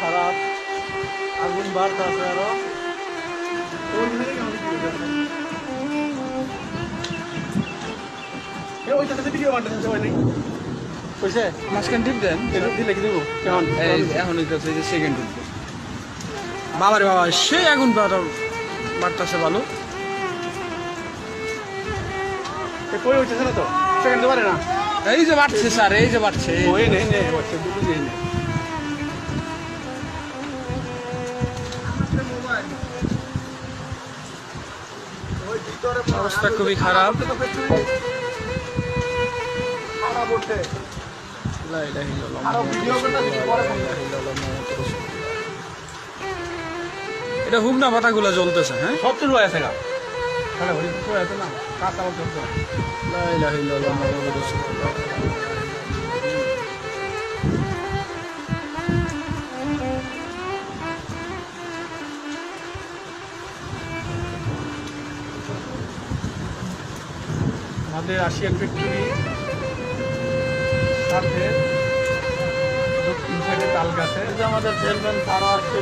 খারাপ, আগুন বাড়তেছে আরো। কইছে মাঝখান টিপ দেন, দিলে কি দেবো কেমন এখন হইতেছে যে সেকেন্ড টিপ। বাবারে বাবা, সেই আগুন বাড়তেছে ভালো। কই হইতেছে না তো সেকেন্ড পারে না। এই যে বাড়ছে স্যার, এই যে বাড়ছে। ওই নেই নেই দুটো দিয়ে নেই। অবস্থা খুবই খারাপ। লা ইলাহা ইল্লাল্লাহ মুহাম্মাদুর রাসূলুল্লাহ। এটা হুগনা পাতাগুলো জ্বলতেছে। হ্যাঁ, সব শুরু হয়েছে গা তাহলে হরি শুরু হয়েছে না কাজ আমার চলছে না। লা ইলাহা ইল্লাল্লাহ মুহাম্মাদুর রাসূলুল্লাহ। আমাদের রাশিয়ান ফ্যাক্টরি সাথে দক্ষিণ সাইডে তাল গাছে আমাদের চেয়ারম্যান তারা আসছে।